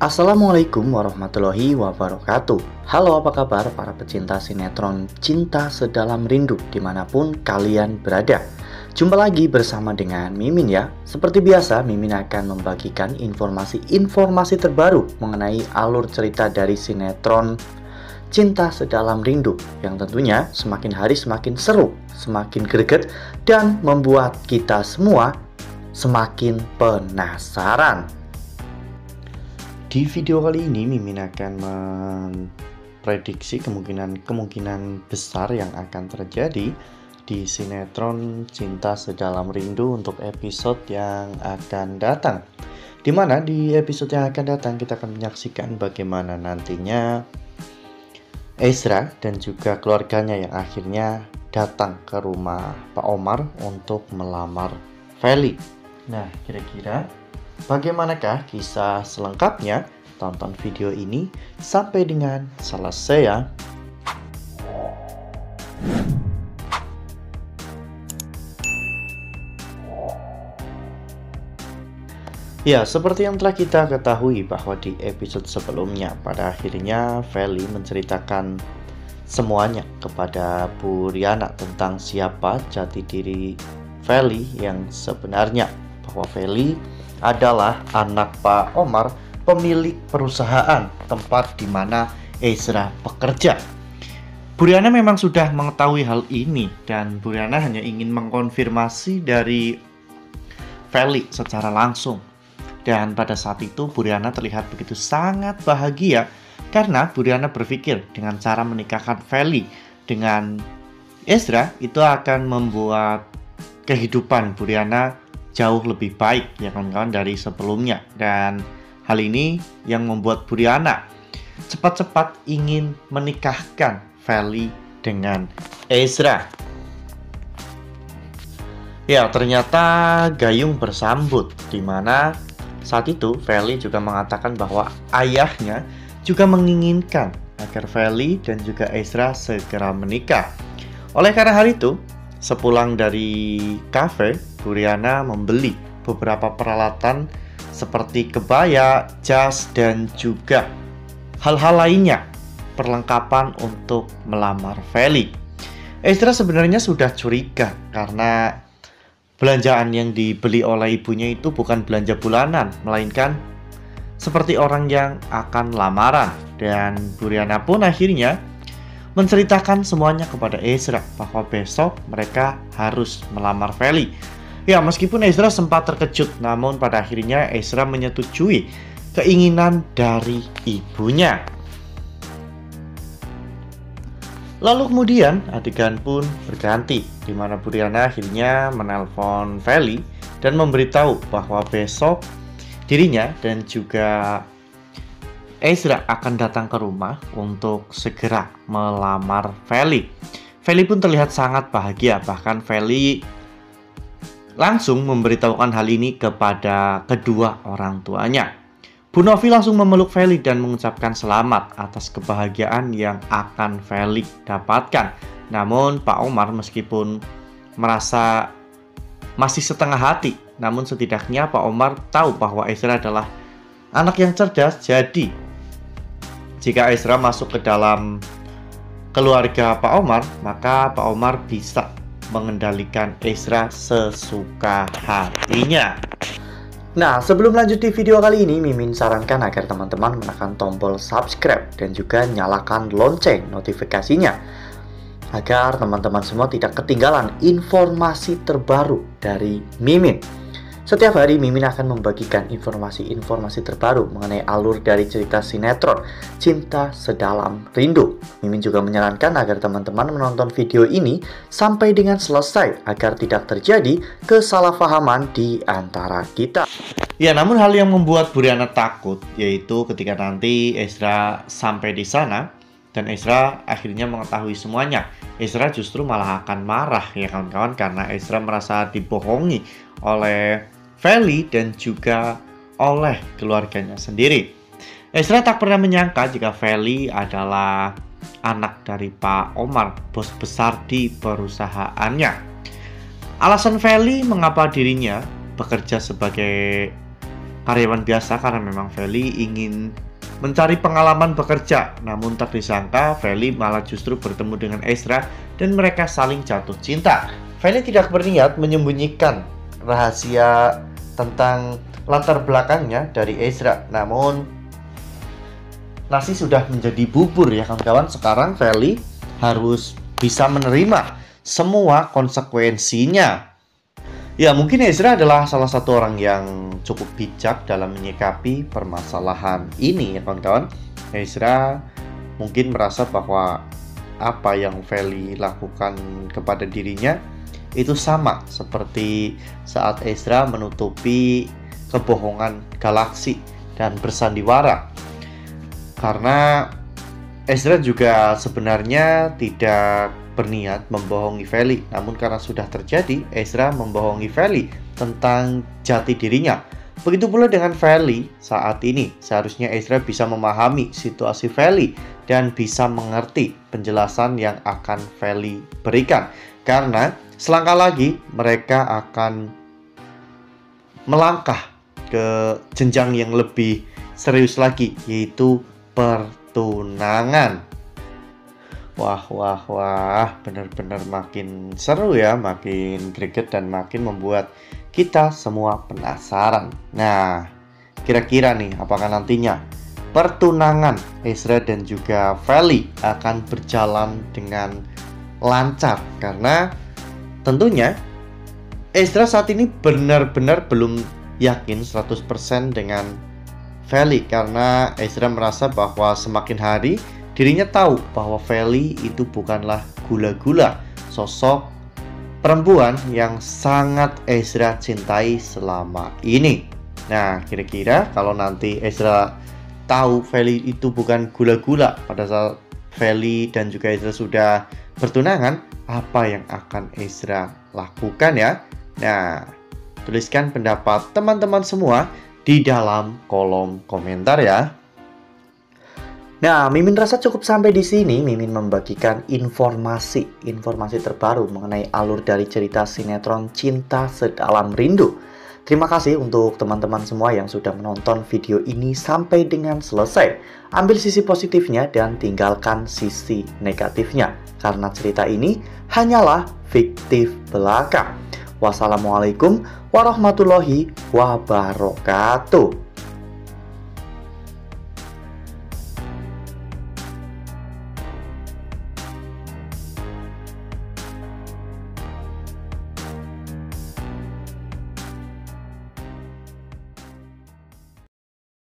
Assalamualaikum warahmatullahi wabarakatuh. Halo, apa kabar para pecinta sinetron Cinta Sedalam Rindu dimanapun kalian berada. Jumpa lagi bersama dengan Mimin ya. Seperti biasa, Mimin akan membagikan informasi terbaru mengenai alur cerita dari sinetron Cinta Sedalam Rindu, yang tentunya semakin hari semakin seru, semakin greget, dan membuat kita semua semakin penasaran. Di video kali ini Mimin akan memprediksi kemungkinan besar yang akan terjadi di sinetron Cinta Sedalam Rindu untuk episode yang akan datang. Dimana di episode yang akan datang kita akan menyaksikan bagaimana nantinya Ezra dan juga keluarganya yang akhirnya datang ke rumah Pak Omar untuk melamar Feli. Nah, kira-kira bagaimanakah kisah selengkapnya? Tonton video ini sampai dengan selesai ya. Ya, seperti yang telah kita ketahui bahwa di episode sebelumnya pada akhirnya Feli menceritakan semuanya kepada Bu Riana tentang siapa jati diri Feli yang sebenarnya, bahwa Feli adalah anak Pak Omar, pemilik perusahaan tempat di mana Ezra bekerja. Bu Riana memang sudah mengetahui hal ini dan Bu Riana hanya ingin mengkonfirmasi dari Feli secara langsung. Dan pada saat itu Bu Riana terlihat begitu sangat bahagia karena Bu Riana berpikir dengan cara menikahkan Feli dengan Ezra itu akan membuat kehidupan Bu Riana jauh lebih baik ya kawan-kawan dari sebelumnya. Dan hal ini yang membuat Bu Riana cepat-cepat ingin menikahkan Feli dengan Ezra. Ya, ternyata gayung bersambut, di mana saat itu Feli juga mengatakan bahwa ayahnya juga menginginkan agar Feli dan juga Ezra segera menikah. Oleh karena hal itu, sepulang dari kafe, Bu Riana membeli beberapa peralatan seperti kebaya, jas, dan juga hal-hal lainnya, perlengkapan untuk melamar Feli. Ezra sebenarnya sudah curiga karena belanjaan yang dibeli oleh ibunya itu bukan belanja bulanan, melainkan seperti orang yang akan lamaran. Dan Bu Riana pun akhirnya menceritakan semuanya kepada Ezra bahwa besok mereka harus melamar Feli. Ya, meskipun Ezra sempat terkejut, namun pada akhirnya Ezra menyetujui keinginan dari ibunya. Lalu kemudian adegan pun berganti, di mana Bu Riana akhirnya menelpon Feli dan memberitahu bahwa besok dirinya dan juga Ezra akan datang ke rumah untuk segera melamar Feli. Feli pun terlihat sangat bahagia, bahkan Feli langsung memberitahukan hal ini kepada kedua orang tuanya. Bu Novi langsung memeluk Feli dan mengucapkan selamat atas kebahagiaan yang akan Feli dapatkan. Namun Pak Omar meskipun merasa masih setengah hati, namun setidaknya Pak Omar tahu bahwa Ezra adalah anak yang cerdas. Jadi jika Ezra masuk ke dalam keluarga Pak Omar, maka Pak Omar bisa mengendalikan Ezra sesuka hatinya. Nah, sebelum lanjut di video kali ini, Mimin sarankan agar teman-teman menekan tombol subscribe dan juga nyalakan lonceng notifikasinya, agar teman-teman semua tidak ketinggalan informasi terbaru dari Mimin. Setiap hari Mimin akan membagikan informasi-informasi terbaru mengenai alur dari cerita sinetron Cinta Sedalam Rindu. Mimin juga menyarankan agar teman-teman menonton video ini sampai dengan selesai agar tidak terjadi kesalahpahaman di antara kita. Ya, namun hal yang membuat Bu Riana takut yaitu ketika nanti Ezra sampai di sana dan Ezra akhirnya mengetahui semuanya. Ezra justru malah akan marah ya kawan-kawan, karena Ezra merasa dibohongi oleh Feli dan juga oleh keluarganya sendiri. Ezra tak pernah menyangka jika Feli adalah anak dari Pak Omar, bos besar di perusahaannya. Alasan Feli mengapa dirinya bekerja sebagai karyawan biasa karena memang Feli ingin mencari pengalaman bekerja. Namun tak disangka Feli malah justru bertemu dengan Ezra dan mereka saling jatuh cinta. Feli tidak berniat menyembunyikan rahasia tentang latar belakangnya dari Ezra. Namun nasi sudah menjadi bubur ya kawan-kawan. Sekarang Feli harus bisa menerima semua konsekuensinya. Ya, mungkin Ezra adalah salah satu orang yang cukup bijak dalam menyikapi permasalahan ini ya kawan-kawan. Ezra mungkin merasa bahwa apa yang Feli lakukan kepada dirinya itu sama seperti saat Ezra menutupi kebohongan Galaksi dan bersandiwara. Karena Ezra juga sebenarnya tidak berniat membohongi Feli, namun karena sudah terjadi, Ezra membohongi Feli tentang jati dirinya. Begitu pula dengan Feli saat ini. Seharusnya Ezra bisa memahami situasi Feli dan bisa mengerti penjelasan yang akan Feli berikan. Karena selangkah lagi mereka akan melangkah ke jenjang yang lebih serius lagi, yaitu pertunangan. Wah, benar-benar makin seru ya, makin greget dan makin membuat kita semua penasaran. Nah, kira-kira nih apakah nantinya pertunangan Ezra dan juga Feli akan berjalan dengan lancar? Karena tentunya Ezra saat ini benar-benar belum yakin 100% dengan Feli, karena Ezra merasa bahwa semakin hari dirinya tahu bahwa Feli itu bukanlah gula-gula, sosok perempuan yang sangat Ezra cintai selama ini. Nah, kira-kira kalau nanti Ezra tahu Feli itu bukan gula-gula pada saat Feli dan juga Ezra sudah bertunangan, apa yang akan Ezra lakukan ya? Nah, tuliskan pendapat teman-teman semua di dalam kolom komentar ya. Nah, Mimin rasa cukup sampai di sini. Mimin membagikan informasi terbaru mengenai alur dari cerita sinetron Cinta Sedalam Rindu. Terima kasih untuk teman-teman semua yang sudah menonton video ini sampai dengan selesai. Ambil sisi positifnya dan tinggalkan sisi negatifnya, karena cerita ini hanyalah fiktif belaka. Wassalamualaikum warahmatullahi wabarakatuh.